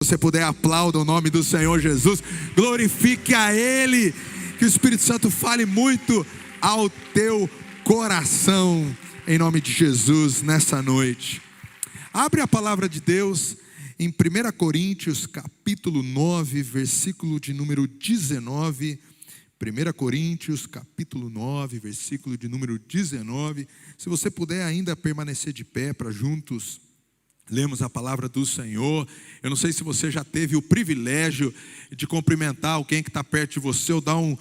você puder, aplauda o nome do Senhor Jesus, glorifique a Ele, que o Espírito Santo fale muito ao teu coração, em nome de Jesus, nessa noite. Abre a palavra de Deus em 1 Coríntios capítulo 9, versículo de número 19, 1 Coríntios capítulo 9, versículo de número 19, se você puder ainda permanecer de pé para juntos lemos a palavra do Senhor. Eu não sei se você já teve o privilégio de cumprimentar alguém que está perto de você, ou dar um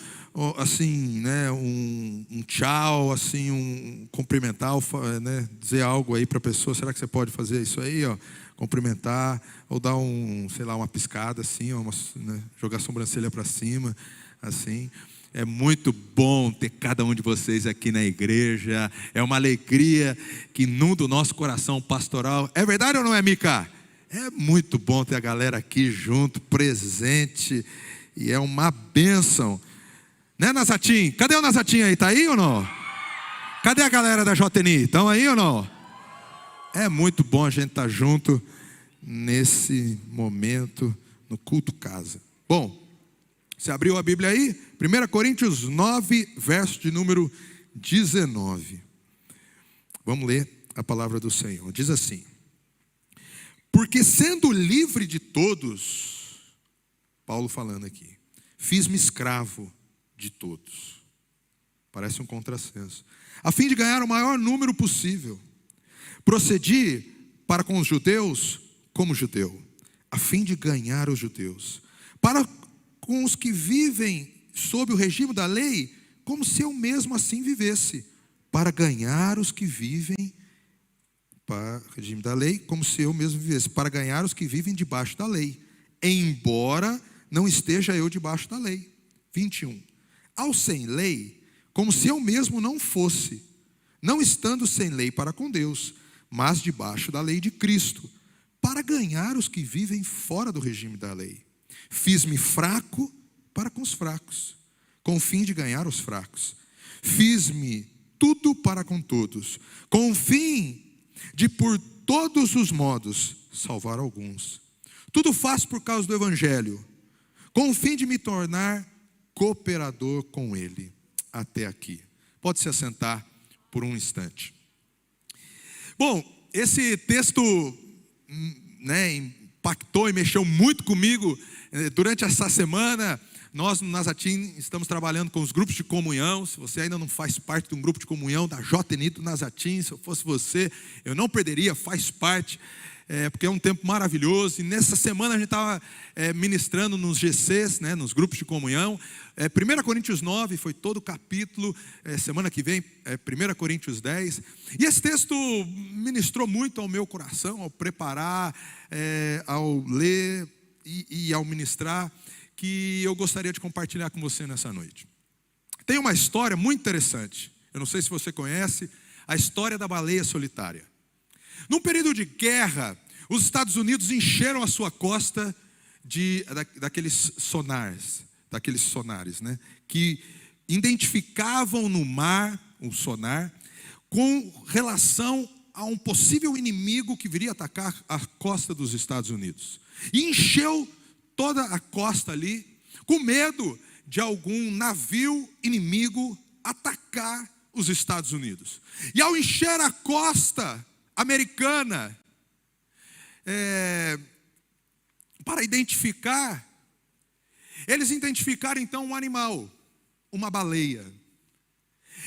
tchau, assim, cumprimentar, né, dizer algo aí para a pessoa. Será que você pode fazer isso aí, ó? Cumprimentar, ou dar uma piscada assim, ó, né, jogar a sobrancelha para cima, assim. É muito bom ter cada um de vocês aqui na igreja. É uma alegria que inunda o nosso coração pastoral. É verdade ou não é, Mica? É muito bom ter a galera aqui junto, presente. E é uma bênção. Né, Nazatim? Cadê o Nazatim aí? Está aí ou não? Cadê a galera da JNI? Estão aí ou não? É muito bom a gente estar junto nesse momento no culto casa. Bom, você abriu a Bíblia aí? 1 Coríntios 9, verso de número 19. Vamos ler a palavra do Senhor. Diz assim: porque sendo livre de todos, Paulo falando aqui, fiz-me escravo de todos. Parece um contrassenso. A fim de ganhar o maior número possível. Procedi para com os judeus como judeu, a fim de ganhar os judeus. Para com os que vivem sob o regime da lei, como se eu mesmo assim vivesse, para ganhar os que vivem para o regime da lei, como se eu mesmo vivesse, para ganhar os que vivem debaixo da lei, embora não esteja eu debaixo da lei. 21. Ao sem lei, como se eu mesmo não fosse, não estando sem lei para com Deus, mas debaixo da lei de Cristo, para ganhar os que vivem fora do regime da lei. Fiz-me fraco para com os fracos, com o fim de ganhar os fracos. Fiz-me tudo para com todos, com o fim de por todos os modos salvar alguns. Tudo faço por causa do Evangelho, com o fim de me tornar cooperador com ele. Até aqui. Pode se assentar por um instante. Bom, esse texto, né, impactou e mexeu muito comigo. Durante essa semana, nós no Nazatim estamos trabalhando com os grupos de comunhão. Se você ainda não faz parte de um grupo de comunhão da JNI do Nazatim, se eu fosse você, eu não perderia, faz parte, porque é um tempo maravilhoso. E nessa semana a gente estava ministrando nos GCs, né, nos grupos de comunhão. 1 Coríntios 9 foi todo o capítulo. Semana que vem 1 Coríntios 10. E esse texto ministrou muito ao meu coração, ao preparar, ao ler e ao ministrar, que eu gostaria de compartilhar com você nessa noite. Tem uma história muito interessante. Eu não sei se você conhece a história da baleia solitária. Num período de guerra, os Estados Unidos encheram a sua costa daqueles sonares, né, que identificavam no mar, um sonar, com relação a um possível inimigo que viria atacar a costa dos Estados Unidos. E encheu toda a costa ali, com medo de algum navio inimigo atacar os Estados Unidos. E ao encher a costa americana, para identificar, eles identificaram então um animal, uma baleia.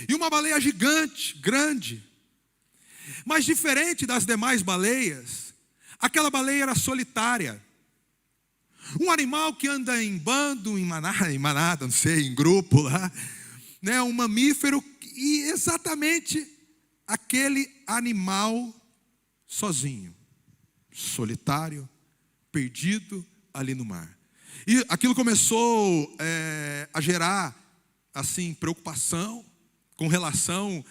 E uma baleia gigante, grande. Mas diferente das demais baleias, aquela baleia era solitária. Um animal que anda em bando, em manada, não sei, em grupo lá, né, um mamífero, e exatamente aquele animal sozinho, solitário, perdido ali no mar. E aquilo começou a gerar assim preocupação com relação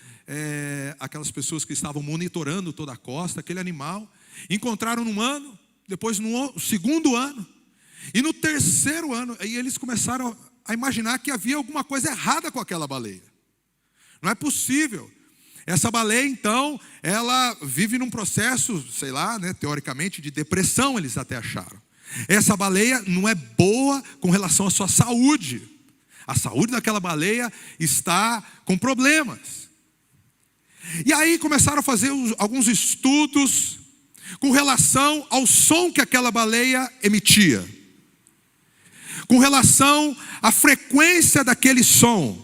àquelas pessoas que estavam monitorando toda a costa. Aquele animal encontraram num ano, depois no segundo ano, e no terceiro ano, aí eles começaram a imaginar que havia alguma coisa errada com aquela baleia. Não é possível. Essa baleia, então, ela vive num processo, sei lá, né, teoricamente, de depressão, eles até acharam. Essa baleia não é boa com relação à sua saúde. A saúde daquela baleia está com problemas. E aí começaram a fazer alguns estudos com relação ao som que aquela baleia emitia, com relação à frequência daquele som.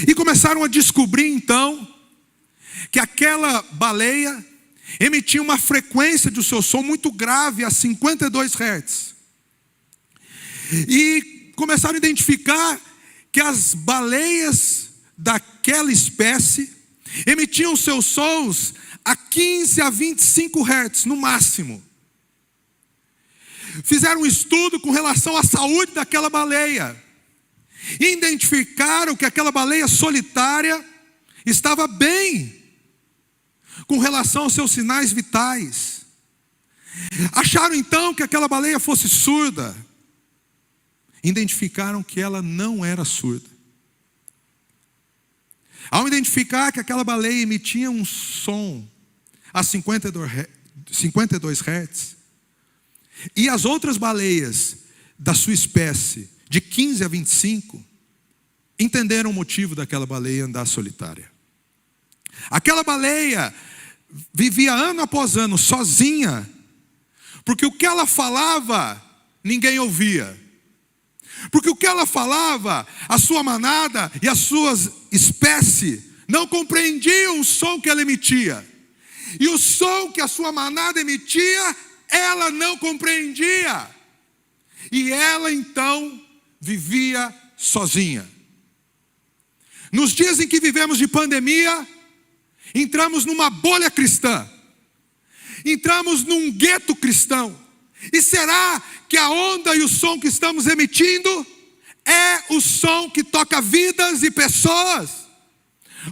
E começaram a descobrir então que aquela baleia emitia uma frequência do seu som muito grave, a 52 Hz. E começaram a identificar que as baleias daquela espécie emitiam seus sons a 15 a 25 Hz no máximo. Fizeram um estudo com relação à saúde daquela baleia. E identificaram que aquela baleia solitária estava bem com relação aos seus sinais vitais. Acharam então que aquela baleia fosse surda. Identificaram que ela não era surda. Ao identificar que aquela baleia emitia um som a 52 Hz, e as outras baleias da sua espécie, de 15 a 25, entenderam o motivo daquela baleia andar solitária. Aquela baleia vivia ano após ano sozinha, porque o que ela falava, ninguém ouvia. Porque o que ela falava, a sua manada e as suas espécies não compreendiam o som que ela emitia. E o som que a sua manada emitia, ela não compreendia. E ela então vivia sozinha. Nos dias em que vivemos de pandemia, entramos numa bolha cristã. Entramos num gueto cristão. E será que a onda e o som que estamos emitindo é o som que toca vidas e pessoas?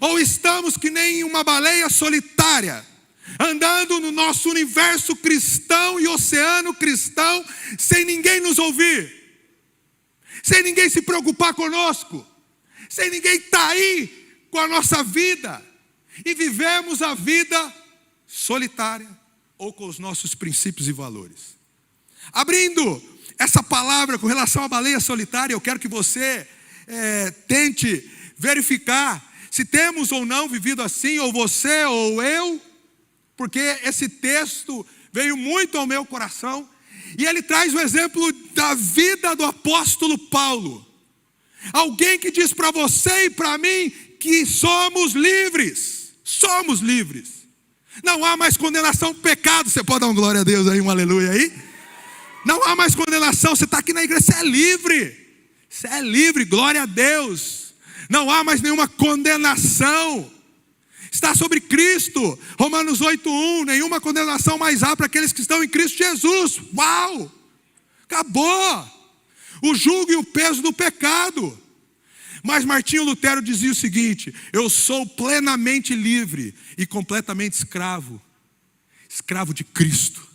Ou estamos que nem uma baleia solitária, andando no nosso universo cristão e oceano cristão, sem ninguém nos ouvir, sem ninguém se preocupar conosco, sem ninguém estar aí com a nossa vida, e vivemos a vida solitária ou com os nossos princípios e valores? Abrindo essa palavra com relação à baleia solitária, eu quero que você tente verificar se temos ou não vivido assim, ou você ou eu, porque esse texto veio muito ao meu coração, e ele traz o exemplo da vida do apóstolo Paulo. Alguém que diz para você e para mim que somos livres. Somos livres. Não há mais condenação do pecado. Você pode dar uma glória a Deus aí, um aleluia aí? Não há mais condenação. Você está aqui na igreja, você é livre. Você é livre, glória a Deus. Não há mais nenhuma condenação. Está sobre Cristo. Romanos 8:1. Nenhuma condenação mais há para aqueles que estão em Cristo Jesus. Uau! Acabou o jugo e o peso do pecado. Mas Martinho Lutero dizia o seguinte: eu sou plenamente livre e completamente escravo. Escravo de Cristo,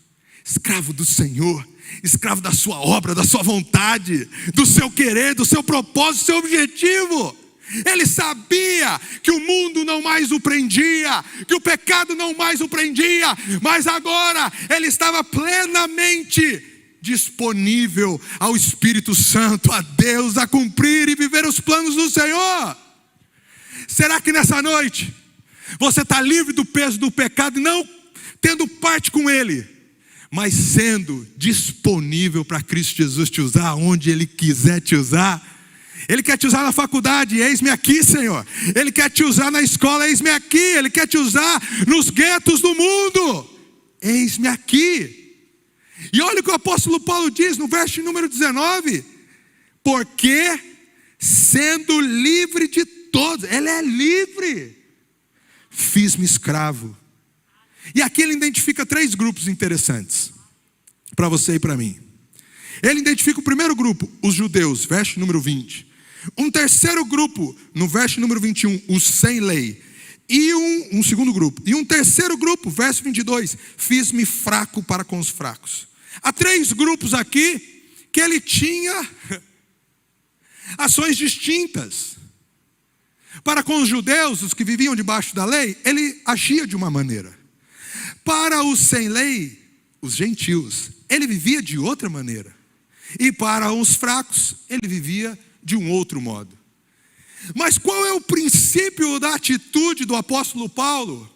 escravo do Senhor, escravo da sua obra, da sua vontade, do seu querer, do seu propósito, do seu objetivo. Ele sabia que o mundo não mais o prendia, que o pecado não mais o prendia, mas agora ele estava plenamente disponível ao Espírito Santo, a Deus, a cumprir e viver os planos do Senhor. Será que nessa noite você está livre do peso do pecado, não tendo parte com ele, mas sendo disponível para Cristo Jesus te usar onde Ele quiser te usar? Ele quer te usar na faculdade, eis-me aqui, Senhor. Ele quer te usar na escola, eis-me aqui. Ele quer te usar nos guetos do mundo, eis-me aqui. E olha o que o apóstolo Paulo diz no verso número 19: porque sendo livre de todos, ele é livre, fiz-me escravo. E aqui ele identifica 3 grupos interessantes para você e para mim. Ele identifica o primeiro grupo, os judeus, verso número 20. Um terceiro grupo, no verso número 21, os sem lei. E um segundo grupo. E um terceiro grupo, verso 22, fiz-me fraco para com os fracos. Há 3 grupos aqui que ele tinha ações distintas. Para com os judeus, os que viviam debaixo da lei, ele agia de uma maneira. Para os sem lei, os gentios, ele vivia de outra maneira. E para os fracos, ele vivia de um outro modo. Mas qual é o princípio da atitude do apóstolo Paulo?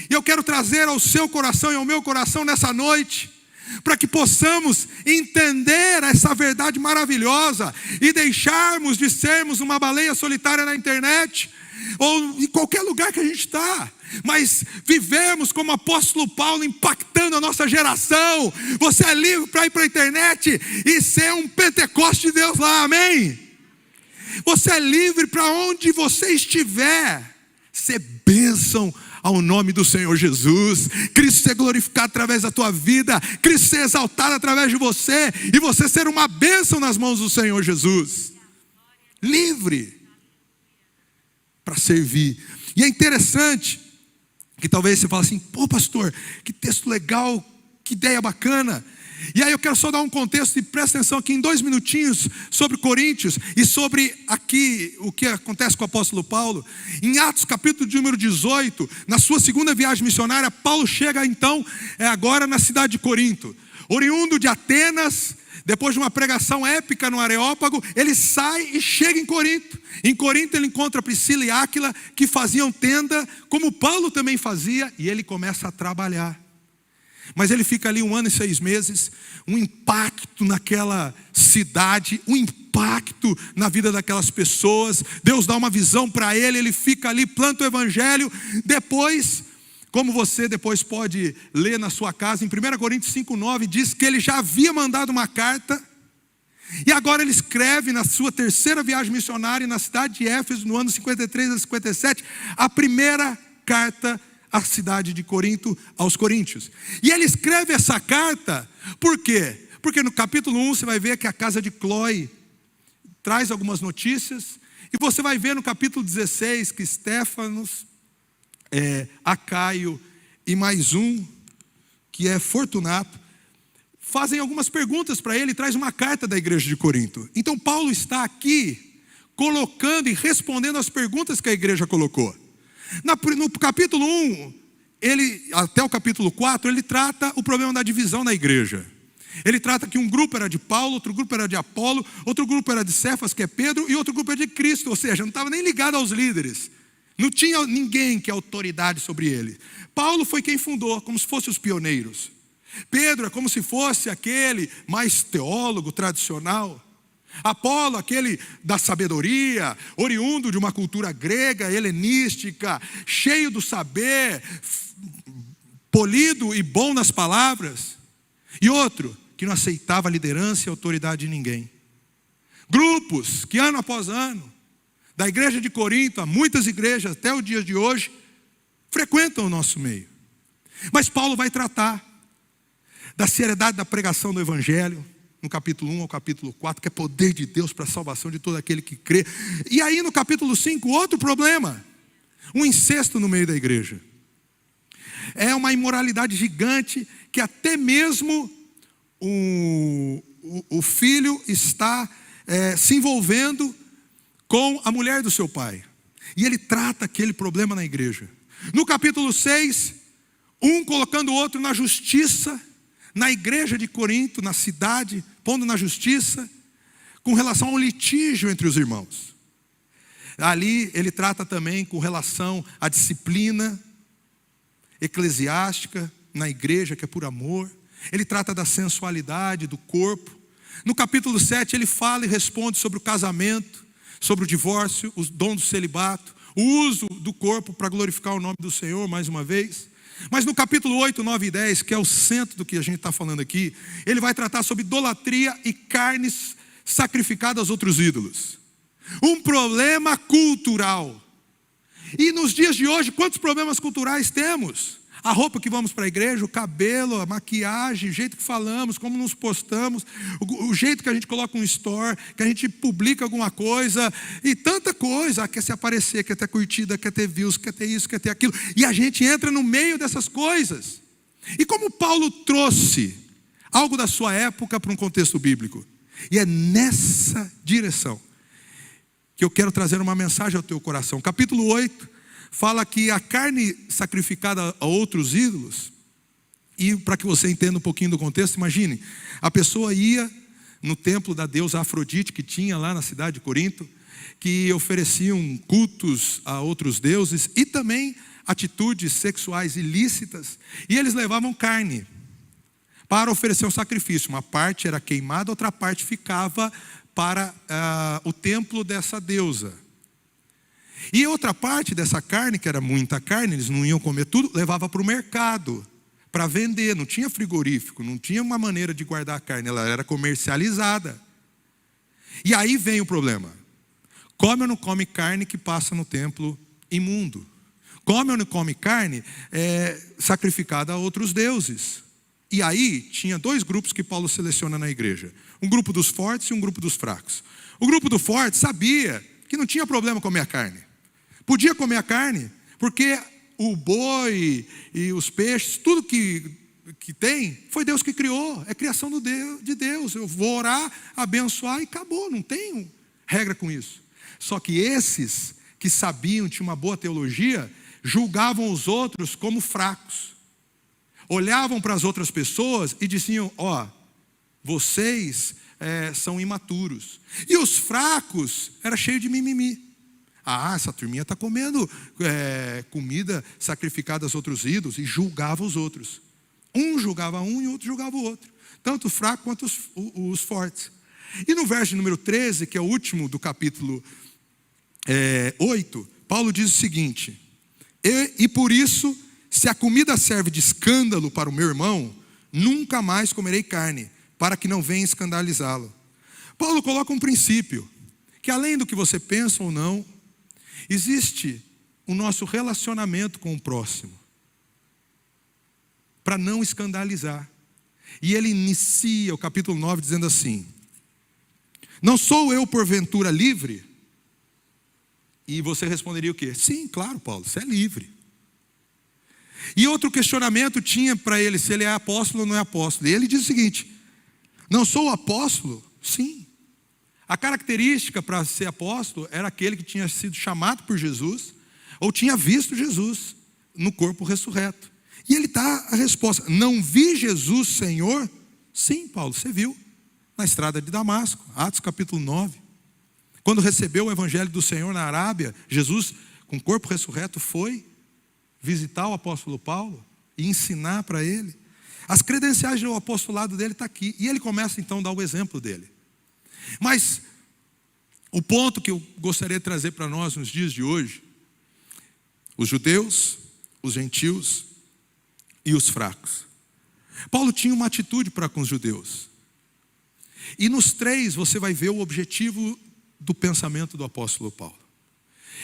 E eu quero trazer ao seu coração e ao meu coração nessa noite, para que possamos entender essa verdade maravilhosa e deixarmos de sermos uma baleia solitária na internet, ou em qualquer lugar que a gente está, mas vivemos como apóstolo Paulo, impactando a nossa geração. Você é livre para ir para a internet e ser um Pentecoste de Deus lá, amém? Você é livre para onde você estiver, ser bênção ao nome do Senhor Jesus, Cristo ser glorificado através da tua vida, Cristo ser exaltado através de você, e você ser uma bênção nas mãos do Senhor Jesus, livre para servir. E é interessante que talvez você fale assim: pô, pastor, que texto legal, que ideia bacana. E aí eu quero só dar um contexto, e presta atenção aqui em 2 minutinhos, sobre Coríntios, e sobre aqui o que acontece com o apóstolo Paulo. Em Atos capítulo de número 18, na sua segunda viagem missionária, Paulo chega então, agora na cidade de Corinto. Oriundo de Atenas, depois de uma pregação épica no Areópago, ele sai e chega em Corinto. Em Corinto ele encontra Priscila e Áquila, que faziam tenda, como Paulo também fazia, e ele começa a trabalhar. Mas ele fica ali 1 ano e 6 meses, um impacto naquela cidade, um impacto na vida daquelas pessoas. Deus dá uma visão para ele, ele fica ali, planta o evangelho. Depois, como você depois pode ler na sua casa, em 1 Coríntios 5,9, diz que ele já havia mandado uma carta, e agora ele escreve na sua terceira viagem missionária na cidade de Éfeso, no ano 53 a 57, a primeira carta à cidade de Corinto, aos coríntios. E ele escreve essa carta, por quê? Porque no capítulo 1 você vai ver que a casa de Cloe traz algumas notícias, e você vai ver no capítulo 16 que Estéfanos, Acaio e mais um, que é Fortunato, fazem algumas perguntas para ele, traz uma carta da igreja de Corinto. Então Paulo está aqui colocando e respondendo as perguntas que a igreja colocou. No capítulo 1, até o capítulo 4, ele trata o problema da divisão na igreja. Ele trata que um grupo era de Paulo, outro grupo era de Apolo, outro grupo era de Cefas, que é Pedro, e outro grupo é de Cristo, ou seja, não estava nem ligado aos líderes. Não tinha ninguém que é autoridade sobre ele. Paulo foi quem fundou, como se fossem os pioneiros. Pedro é como se fosse aquele mais teólogo tradicional. Apolo, aquele da sabedoria, oriundo de uma cultura grega, helenística, cheio do saber, polido e bom nas palavras. E outro, que não aceitava a liderança e a autoridade de ninguém. Grupos que ano após ano, da igreja de Corinto, há muitas igrejas até o dia de hoje, frequentam o nosso meio. Mas Paulo vai tratar da seriedade da pregação do evangelho, no capítulo 1 ao capítulo 4, que é poder de Deus para a salvação de todo aquele que crê. E aí no capítulo 5, outro problema, um incesto no meio da igreja. É uma imoralidade gigante, que até mesmo o filho está se envolvendo com a mulher do seu pai. E ele trata aquele problema na igreja. No capítulo 6, um colocando o outro na justiça, na igreja de Corinto, na cidade, pondo na justiça, com relação ao litígio entre os irmãos. Ali ele trata também com relação à disciplina eclesiástica na igreja, que é por amor. Ele trata da sensualidade, do corpo. No capítulo 7 ele fala e responde sobre o casamento, sobre o divórcio, o dom do celibato, o uso do corpo para glorificar o nome do Senhor mais uma vez. Mas no capítulo 8, 9 e 10, que é o centro do que a gente está falando aqui, ele vai tratar sobre idolatria e carnes sacrificadas aos outros ídolos. Um problema cultural. E nos dias de hoje, quantos problemas culturais temos? A roupa que vamos para a igreja, o cabelo, a maquiagem, o jeito que falamos, como nos postamos, o jeito que a gente coloca um story, que a gente publica alguma coisa, e tanta coisa, quer se aparecer, quer ter curtida, quer ter views, quer ter isso, quer ter aquilo, e a gente entra no meio dessas coisas. E como Paulo trouxe algo da sua época para um contexto bíblico, e é nessa direção que eu quero trazer uma mensagem ao teu coração. Capítulo 8 fala que a carne sacrificada a outros ídolos E para que você entenda um pouquinho do contexto, imagine, a pessoa ia no templo da deusa Afrodite, que tinha lá na cidade de Corinto, que ofereciam cultos a outros deuses e também atitudes sexuais ilícitas, e eles levavam carne para oferecer um sacrifício. Uma parte era queimada, outra parte ficava para o templo dessa deusa. E outra parte dessa carne, que era muita carne, eles não iam comer tudo, levava para o mercado para vender. Não tinha frigorífico, não tinha uma maneira de guardar a carne, ela era comercializada. E aí vem o problema: come ou não come carne que passa no templo imundo? Come ou não come carne sacrificada a outros deuses? E aí tinha dois grupos que Paulo seleciona na igreja: um grupo dos fortes e um grupo dos fracos. O grupo do forte sabia que não tinha problema comer a carne, podia comer a carne, porque o boi e os peixes, tudo que tem, foi Deus que criou, é criação de Deus. Eu vou orar, abençoar e acabou, não tenho regra com isso. Só que esses que sabiam, tinham uma boa teologia, julgavam os outros como fracos. Olhavam para as outras pessoas e diziam: ó, vocês são imaturos. E os fracos eram cheios de mimimi. Ah, essa turminha está comendo comida sacrificada aos outros ídolos, e julgava os outros. Um julgava um e o outro julgava o outro. Tanto o fraco quanto os fortes. E no verso número 13, que é o último do capítulo 8, Paulo diz o seguinte: e por isso, se a comida serve de escândalo para o meu irmão, nunca mais comerei carne, para que não venha escandalizá-lo. Paulo coloca um princípio, que além do que você pensa ou não, existe o nosso relacionamento com o próximo, para não escandalizar. E ele inicia o capítulo 9 dizendo assim: não sou eu porventura livre? E você responderia o quê? Sim, claro, Paulo, você é livre. E outro questionamento tinha para ele, se ele é apóstolo ou não é apóstolo. E ele diz o seguinte: não sou apóstolo? Sim. A característica para ser apóstolo era aquele que tinha sido chamado por Jesus, ou tinha visto Jesus no corpo ressurreto. E ele dá a resposta: não vi Jesus Senhor? Sim, Paulo, você viu na estrada de Damasco, Atos capítulo 9. Quando recebeu o evangelho do Senhor na Arábia, Jesus, com o corpo ressurreto, foi visitar o apóstolo Paulo e ensinar para ele. As credenciais do apostolado dele estão aqui. E ele começa então a dar o exemplo dele. Mas o ponto que eu gostaria de trazer para nós nos dias de hoje: os judeus, os gentios e os fracos. Paulo tinha uma atitude para com os judeus. E nos três você vai ver o objetivo do pensamento do apóstolo Paulo.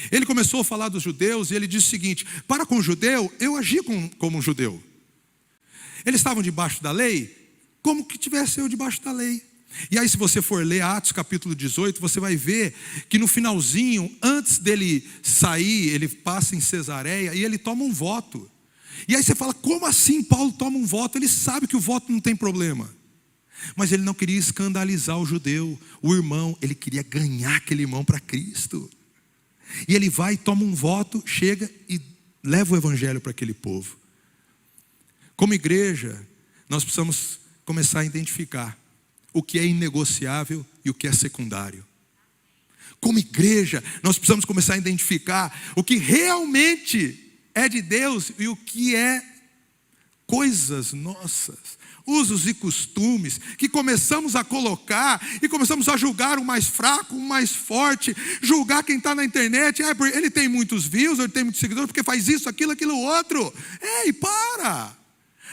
Ele começou a falar dos judeus e ele disse o seguinte: para com o judeu, eu agi como um judeu. Eles estavam debaixo da lei, como que tivesse eu debaixo da lei. E aí, se você for ler Atos capítulo 18, você vai ver que no finalzinho, antes dele sair, ele passa em Cesareia e ele toma um voto. E aí você fala: como assim Paulo toma um voto? Ele sabe que o voto não tem problema. Mas ele não queria escandalizar o judeu, o irmão. Ele queria ganhar aquele irmão para Cristo. E ele vai, toma um voto, chega e leva o evangelho para aquele povo. Como igreja, nós precisamos começar a identificar o que é inegociável e o que é secundário. Como igreja, nós precisamos começar a identificar o que realmente é de Deus e o que é coisas nossas, usos e costumes, que começamos a colocar e começamos a julgar o mais fraco, o mais forte, julgar quem está na internet: ele tem muitos views, ele tem muitos seguidores, porque faz isso, aquilo outro. Ei, para!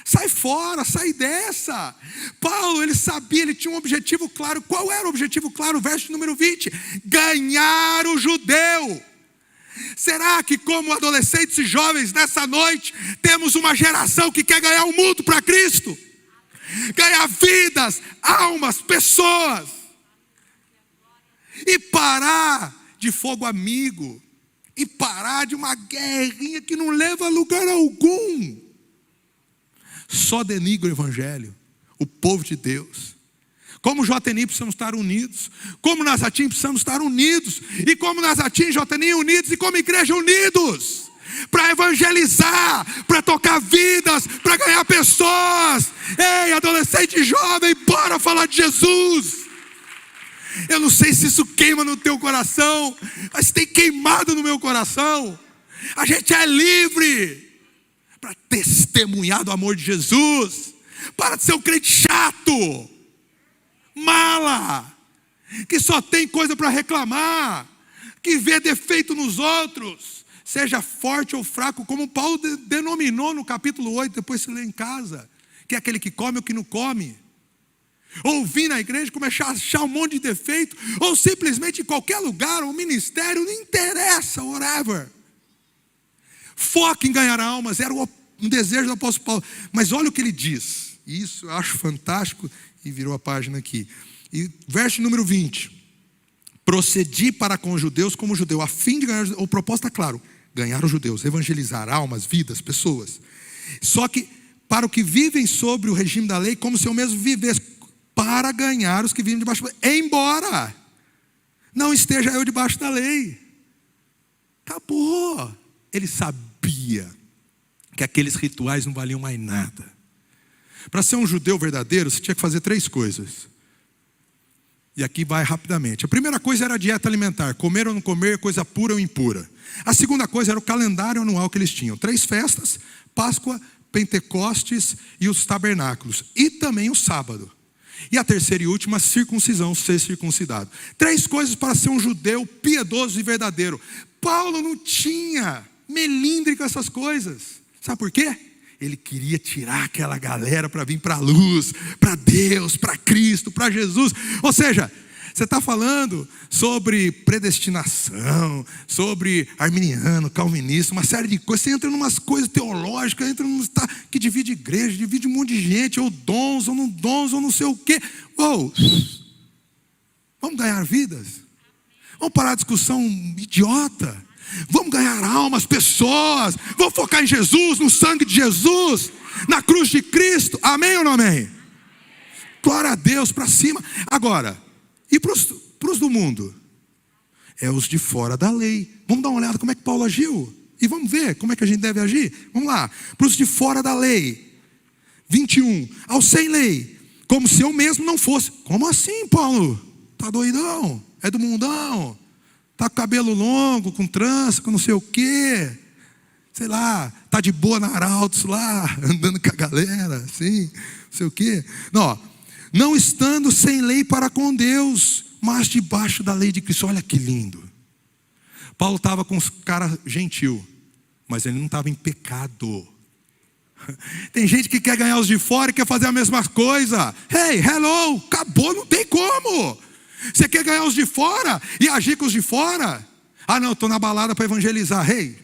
Sai fora, sai dessa. Paulo, ele sabia, ele tinha um objetivo claro. Qual era o objetivo claro? Verso número 20: ganhar o judeu. Será que, como adolescentes e jovens nessa noite, temos uma geração que quer ganhar o mundo para Cristo? Ganhar vidas, almas, pessoas. E parar de fogo amigo. E parar de uma guerrinha que não leva a lugar algum. Só denigra o evangelho, o povo de Deus. Como JNI precisamos estar unidos. Como Nazatim precisamos estar unidos. E como Nazatim e JNI unidos. E como igreja unidos. para evangelizar, para tocar vidas, para ganhar pessoas. Ei, adolescente jovem, bora falar de Jesus. Eu não sei se isso queima no teu coração, mas tem queimado no meu coração. A gente é livre para testemunhar do amor de Jesus. Para de ser um crente chato, mala, que só tem coisa para reclamar, que vê defeito nos outros. Seja forte ou fraco, como Paulo denominou no capítulo 8, depois se lê em casa, que é aquele que come ou que não come. Ou vir na igreja, começar a achar um monte de defeito, ou simplesmente em qualquer lugar, um ministério, não interessa, whatever. Foca em ganhar almas, era um desejo do apóstolo Paulo. Mas olha o que ele diz, e isso eu acho fantástico, e virou a página aqui. E verso número 20. Procedi para com os judeus como judeu, a fim de ganhar, o propósito está claro, ganhar os judeus, evangelizar almas, vidas, pessoas. Só que para o que vivem sobre o regime da lei, como se eu mesmo vivesse, para ganhar os que vivem debaixo da lei, embora não esteja eu debaixo da lei. Acabou. Ele sabia que aqueles rituais não valiam mais nada. Para ser um judeu verdadeiro, você tinha que fazer 3 coisas. E aqui vai rapidamente. A primeira coisa era a dieta alimentar, comer ou não comer, coisa pura ou impura. A segunda coisa era o calendário anual que eles tinham. 3 festas, Páscoa, Pentecostes e os tabernáculos. E também o sábado. E a terceira e última, circuncisão, ser circuncidado. 3 coisas para ser um judeu piedoso e verdadeiro. Paulo não tinha melindre com essas coisas. Sabe por quê? Ele queria tirar aquela galera para vir para a luz, para Deus, para Cristo, para Jesus. Ou seja, você está falando sobre predestinação, sobre arminiano, calvinista, uma série de coisas. Você entra em umas coisas teológicas, entra em que divide igreja, divide um monte de gente, ou dons, ou não sei o quê. Uou, vamos ganhar vidas? Vamos parar a discussão idiota? Vamos ganhar almas, pessoas. Vamos focar em Jesus, no sangue de Jesus, na cruz de Cristo. Amém ou não amém? Glória a Deus, para cima. Agora, e para os do mundo? É os de fora da lei. Vamos dar uma olhada como é que Paulo agiu. E vamos ver como é que a gente deve agir. Vamos lá. Para os de fora da lei. 21. Aos sem lei. Como se eu mesmo não fosse. Como assim, Paulo? Tá doidão? É do mundão? Tá com cabelo longo, com trança, com não sei o quê. Sei lá, tá de boa na Arautos lá, andando com a galera, assim, não sei o quê. Não estando sem lei para com Deus, mas debaixo da lei de Cristo. Olha que lindo. Paulo estava com os caras gentil, mas ele não estava em pecado. Tem gente que quer ganhar os de fora e quer fazer a mesma coisa. Hey, hello, acabou, não tem como. Você quer ganhar os de fora e agir com os de fora? Ah não, estou na balada para evangelizar. Hey,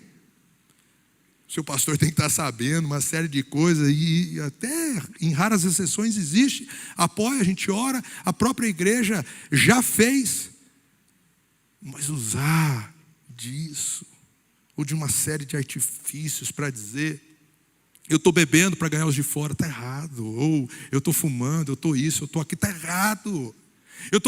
seu pastor tem que estar sabendo uma série de coisas. E até em raras exceções existe. Apoia, a gente ora. A própria igreja já fez. Mas usar disso, ou de uma série de artifícios para dizer: eu estou bebendo para ganhar os de fora, está errado. Ou eu estou fumando, eu estou isso, eu estou aqui, está errado. Eu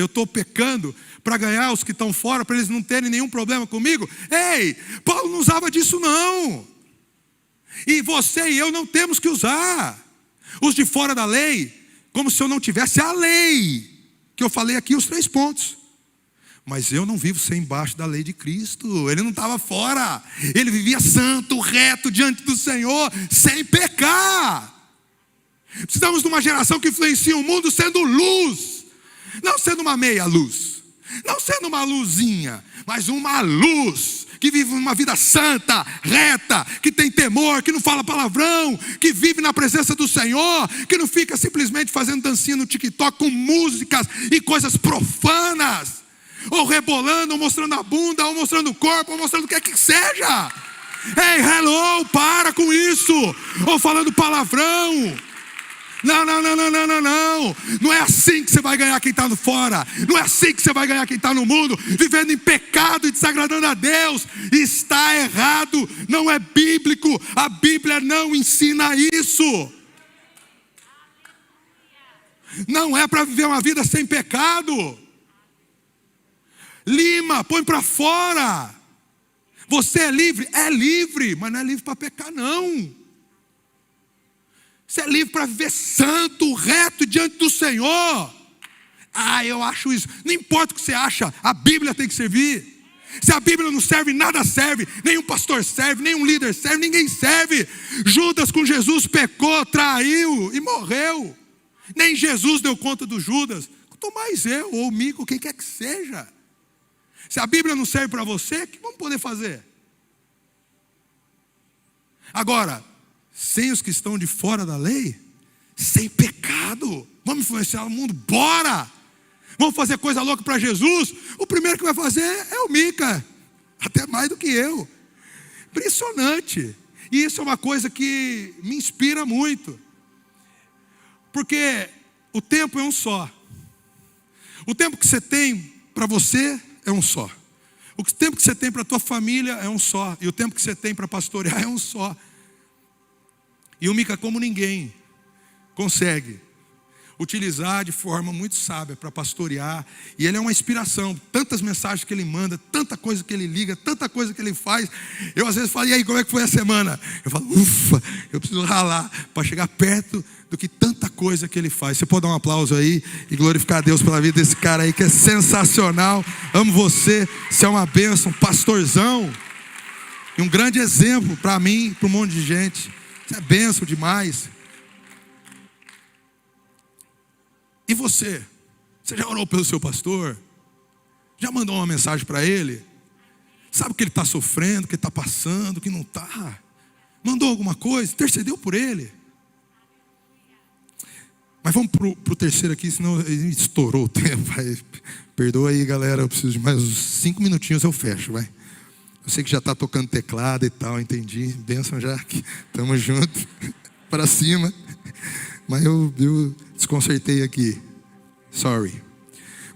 estou pecando para ganhar os que estão fora, para eles não terem nenhum problema comigo. Ei, Paulo não usava disso não. E você e eu não temos que usar os de fora da lei, como se eu não tivesse a lei, que eu falei aqui os 3 pontos. Mas eu não vivo sem embaixo da lei de Cristo. Ele não estava fora. Ele vivia santo, reto, diante do Senhor, sem pecar. Precisamos de uma geração que influencia o mundo sendo luz. Não sendo uma meia luz, não sendo uma luzinha, mas uma luz que vive uma vida santa, reta, que tem temor, que não fala palavrão, que vive na presença do Senhor, que não fica simplesmente fazendo dancinha no TikTok com músicas e coisas profanas, ou rebolando, ou mostrando a bunda, ou mostrando o corpo, ou mostrando o que é que seja. Ei, hello, para com isso, ou falando palavrão. Não. Não é assim que você vai ganhar quem está no fora. Não é assim que você vai ganhar quem está no mundo, vivendo em pecado e desagradando a Deus. Está errado, não é bíblico. A Bíblia não ensina isso. Não é para viver uma vida sem pecado. Lima, põe para fora. Você é livre? É livre, mas não é livre para pecar não. Você é livre para viver santo, reto diante do Senhor. Eu acho isso. Não importa o que você acha, a Bíblia tem que servir. Se a Bíblia não serve, nada serve. Nenhum pastor serve, nenhum líder serve, ninguém serve. Judas com Jesus pecou, traiu e morreu. Nem Jesus deu conta do Judas. Quanto mais eu ou Mico, quem quer que seja. Se a Bíblia não serve para você, o que vamos poder fazer? Agora, sem os que estão de fora da lei, sem pecado, vamos influenciar o mundo, bora! Vamos fazer coisa louca para Jesus? O primeiro que vai fazer é o Mica, até mais do que eu. Impressionante. E isso é uma coisa que me inspira muito, porque o tempo é um só. O tempo que você tem para você é um só. O tempo que você tem para a tua família é um só. E o tempo que você tem para pastorear é um só. E o Mica, como ninguém, consegue utilizar de forma muito sábia para pastorear. E ele é uma inspiração. Tantas mensagens que ele manda, tanta coisa que ele liga, tanta coisa que ele faz. Eu às vezes falo, e aí, como é que foi a semana? Eu falo, ufa, eu preciso ralar para chegar perto do que tanta coisa que ele faz. Você pode dar um aplauso aí e glorificar a Deus pela vida desse cara aí que é sensacional. Amo você, você é uma bênção, um pastorzão. E um grande exemplo para mim e para um monte de gente. Você é bênção demais. E você? Você já orou pelo seu pastor? Já mandou uma mensagem para ele? Sabe o que ele está sofrendo, o que ele está passando, o que não está? Mandou alguma coisa? Intercedeu por ele? Mas vamos para o terceiro aqui, senão ele estourou o tempo. Perdoa aí, galera, eu preciso de mais uns 5 minutinhos, eu fecho, vai. Eu sei que já está tocando teclado e tal, entendi. Bênção já, estamos juntos, para cima. Mas eu desconcertei aqui. Sorry.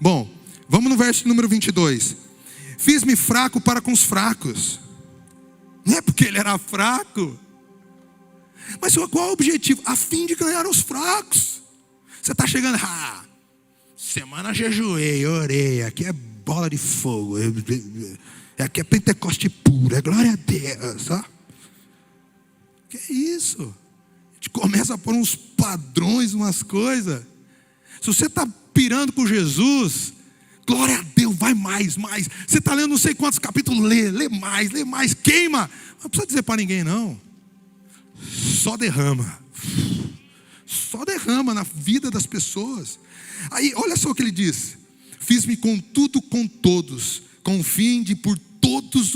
Bom, vamos no verso número 22. Fiz-me fraco para com os fracos. Não é porque ele era fraco. Mas qual é o objetivo? A fim de ganhar os fracos. Você está chegando, semana jejuei, orei. Aqui é bola de fogo. Aqui é Pentecoste puro. É glória a Deus. Ó. Que é isso? A gente começa a pôr uns padrões, umas coisas. Se você está pirando com Jesus, glória a Deus, vai mais. Você está lendo não sei quantos capítulos, lê mais, queima. Não precisa dizer para ninguém não. Só derrama na vida das pessoas. Aí olha só o que ele diz: fiz-me com tudo com todos, com o fim de por todos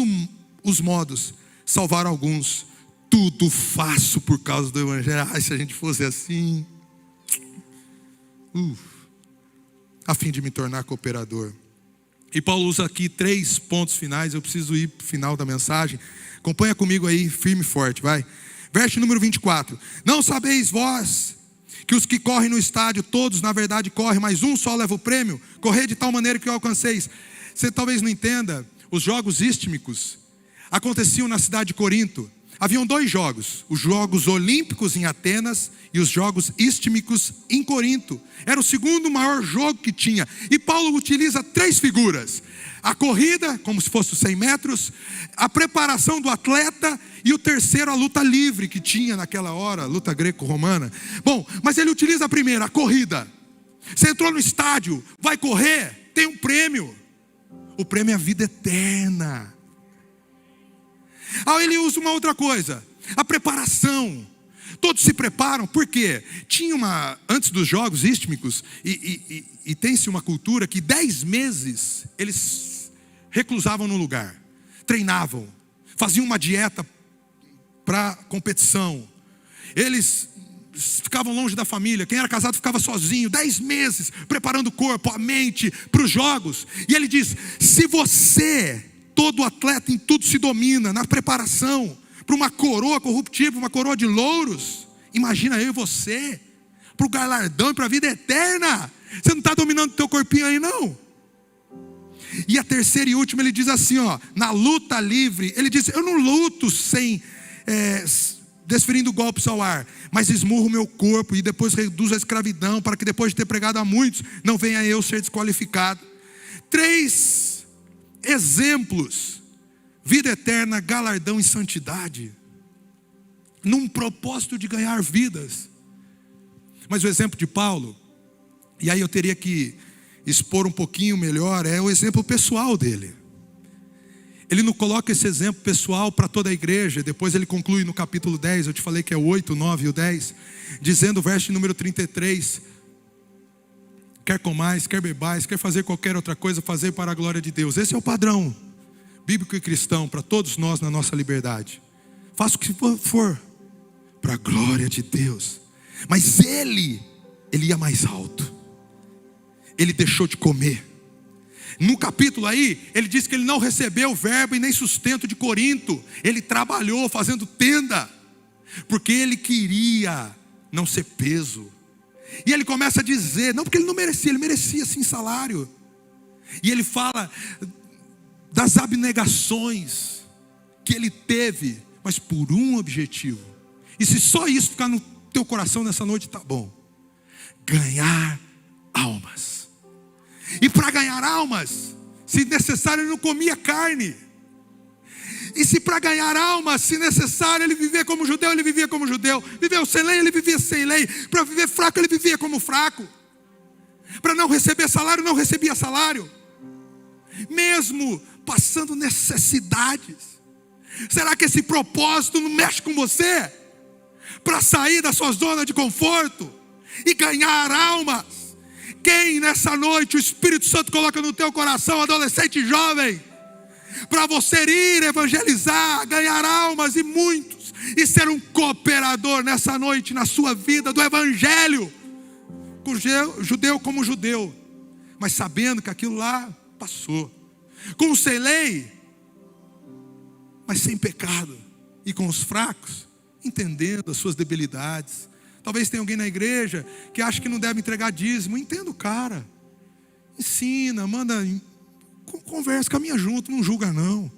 os modos salvar alguns. Tudo faço por causa do Evangelho. Se a gente fosse assim, a fim de me tornar cooperador. E Paulo usa aqui 3 pontos finais. Eu preciso ir para o final da mensagem. Acompanha comigo aí, firme e forte, vai. Verso número 24. Não sabeis vós que os que correm no estádio, todos na verdade correm, mas um só leva o prêmio? Correr de tal maneira que o alcanceis. Você talvez não entenda, os jogos istmicos aconteciam na cidade de Corinto. Haviam 2 jogos, os Jogos Olímpicos em Atenas e os Jogos Istmicos em Corinto. Era o segundo maior jogo que tinha. E Paulo utiliza 3 figuras: a corrida, como se fosse os 100 metros, a preparação do atleta e o terceiro, a luta livre que tinha naquela hora, luta greco-romana. Bom, mas ele utiliza a primeira, a corrida. Você entrou no estádio, vai correr, tem um prêmio. O prêmio é a vida eterna. Aí ele usa uma outra coisa, a preparação. Todos se preparam, por quê? Tinha antes dos jogos istmicos, e tem-se uma cultura que 10 meses eles reclusavam no lugar, treinavam, faziam uma dieta para competição. Eles ficavam longe da família, quem era casado ficava sozinho, 10 meses, preparando o corpo, a mente para os jogos. E ele diz, se você... Todo atleta em tudo se domina, na preparação para uma coroa corruptível, uma coroa de louros. Imagina eu e você, para o galardão e para a vida eterna. Você não está dominando o teu corpinho aí não. E a terceira e última ele diz assim, na luta livre, ele diz, eu não luto sem desferindo golpes ao ar, mas esmurro o meu corpo e depois reduzo a escravidão, para que depois de ter pregado a muitos, não venha eu ser desqualificado. 3 exemplos vida eterna, galardão e santidade, num propósito de ganhar vidas. Mas o exemplo de Paulo, e aí eu teria que expor um pouquinho melhor, é o exemplo pessoal dele. Ele não coloca esse exemplo pessoal para toda a igreja. Depois ele conclui no capítulo 10, eu te falei que é o 8, o 9 e o 10, dizendo o verso número 33, quer comais, quer bebais, quer fazer qualquer outra coisa, fazer para a glória de Deus. Esse é o padrão bíblico e cristão para todos nós na nossa liberdade. Faça o que for para a glória de Deus. Mas ele ia mais alto. Ele deixou de comer. No capítulo aí, ele diz que ele não recebeu verbo e nem sustento de Corinto. Ele trabalhou fazendo tenda, porque ele queria não ser peso. E ele começa a dizer, não porque ele não merecia, ele merecia sim salário. E ele fala das abnegações que ele teve, mas por um objetivo. E se só isso ficar no teu coração nessa noite, tá bom. Ganhar almas. E para ganhar almas, se necessário, ele não comia carne. E se para ganhar almas, se necessário, ele vivia como judeu, ele vivia como judeu. Viveu sem lei, ele vivia sem lei. Para viver fraco, ele vivia como fraco. Para não receber salário, não recebia salário. Mesmo passando necessidades. Será que esse propósito não mexe com você? Para sair da sua zona de conforto e ganhar almas? Quem nessa noite o Espírito Santo coloca no teu coração, adolescente e jovem, para você ir evangelizar, ganhar almas e muitos, e ser um cooperador nessa noite na sua vida do evangelho, com judeu como judeu, mas sabendo que aquilo lá passou, com sem lei, mas sem pecado, e com os fracos, entendendo as suas debilidades. Talvez tenha alguém na igreja que acha que não deve entregar dízimo. Entenda o cara. Ensina, manda, conversa, caminha junto, não julga não.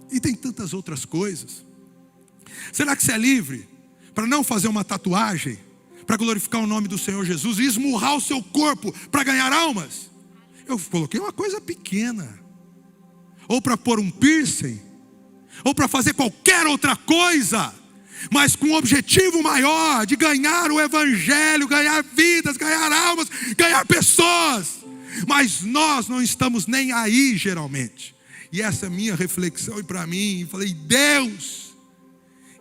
E tem tantas outras coisas. Será que você é livre para não fazer uma tatuagem, para glorificar o nome do Senhor Jesus e esmurrar o seu corpo para ganhar almas? Eu coloquei uma coisa pequena. Ou para pôr um piercing, ou para fazer qualquer outra coisa, mas com um objetivo maior de ganhar o evangelho, ganhar vidas, ganhar almas, ganhar pessoas. Mas nós não estamos nem aí geralmente. E essa é a minha reflexão, e para mim, falei, Deus,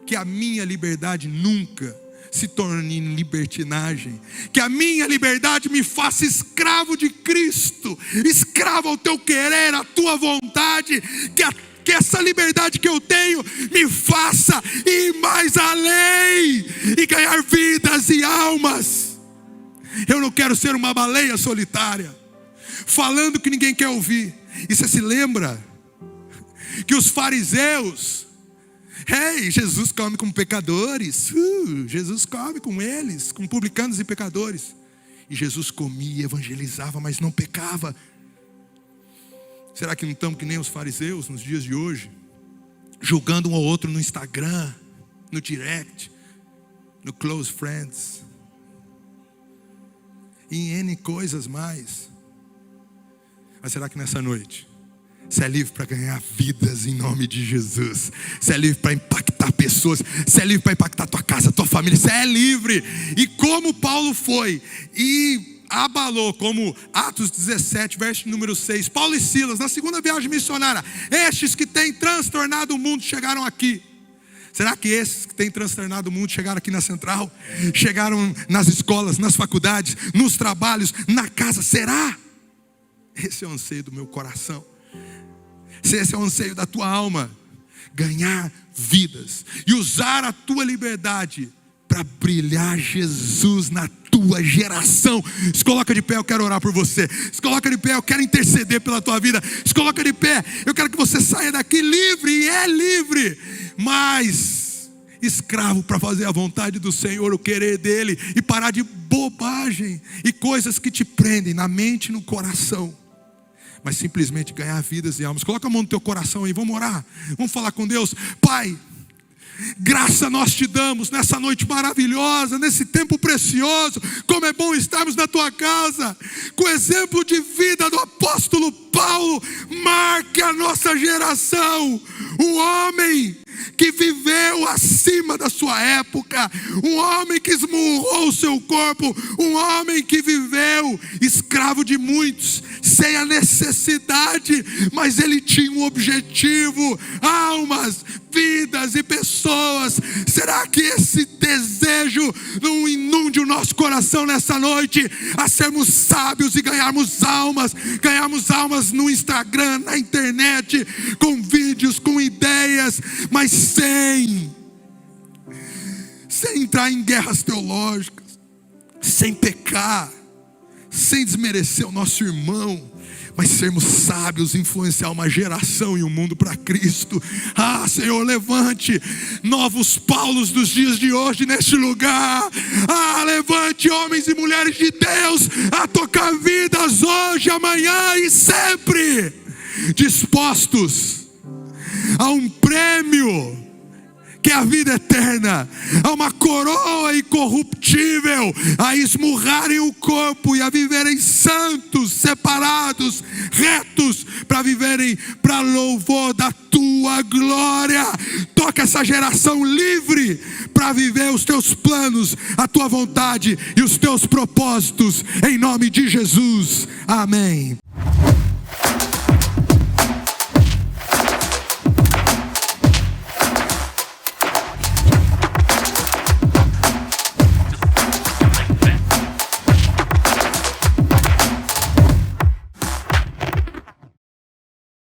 que a minha liberdade nunca se torne em libertinagem, que a minha liberdade me faça escravo de Cristo, escravo ao teu querer, à tua vontade, que essa liberdade que eu tenho me faça ir mais além e ganhar vidas e almas. Eu não quero ser uma baleia solitária, falando que ninguém quer ouvir. E você se lembra que os fariseus, Jesus come com pecadores, Jesus come com eles, com publicanos e pecadores. E Jesus comia, evangelizava, mas não pecava. Será que não estamos que nem os fariseus nos dias de hoje? Julgando um ao outro no Instagram, no direct, no close friends, e em N coisas mais. Mas será que nessa noite você é livre para ganhar vidas em nome de Jesus? Você é livre para impactar pessoas? Você é livre para impactar tua casa, tua família? Você é livre. E como Paulo foi e abalou, como Atos 17, verso número 6, Paulo e Silas, na segunda viagem missionária, estes que têm transtornado o mundo chegaram aqui. Será que esses que têm transtornado o mundo chegaram aqui na central? Chegaram nas escolas, nas faculdades, nos trabalhos, na casa? Será? Esse é o anseio do meu coração. Esse é o anseio da tua alma. Ganhar vidas e usar a tua liberdade para brilhar Jesus na tua geração. Se coloca de pé, eu quero orar por você. Se coloca de pé, eu quero interceder pela tua vida. Se coloca de pé, eu quero que você saia daqui livre, e é livre, mas escravo para fazer a vontade do Senhor, o querer dele, e parar de bobagem e coisas que te prendem na mente e no coração, mas simplesmente ganhar vidas e almas. Coloca a mão no teu coração aí, vamos orar, vamos falar com Deus. Pai, graça nós te damos nessa noite maravilhosa, nesse tempo precioso. Como é bom estarmos na tua casa, com o exemplo de vida do apóstolo Paulo. Marque a nossa geração um homem que viveu acima da sua época, um homem que esmurrou o seu corpo, um homem que viveu escravo de muitos, sem a necessidade, mas ele tinha um objetivo: almas, vidas e pessoas. Será que esse desejo não inunde o nosso coração nessa noite, a sermos sábios e ganharmos almas no Instagram, na internet, com vídeos, com ideias, mas sem entrar em guerras teológicas, sem pecar, sem desmerecer o nosso irmão, mas sermos sábios, influenciar uma geração e um mundo para Cristo. Ah, Senhor, levante novos Paulos dos dias de hoje neste lugar. Ah, levante homens e mulheres de Deus a tocar vidas hoje, amanhã e sempre, dispostos a um prêmio que é a vida eterna, a uma coroa incorruptível, a esmurrarem o corpo e a viverem santos, separados, retos, para viverem para louvor da tua glória. Toca essa geração livre para viver os teus planos, a tua vontade e os teus propósitos, em nome de Jesus, amém.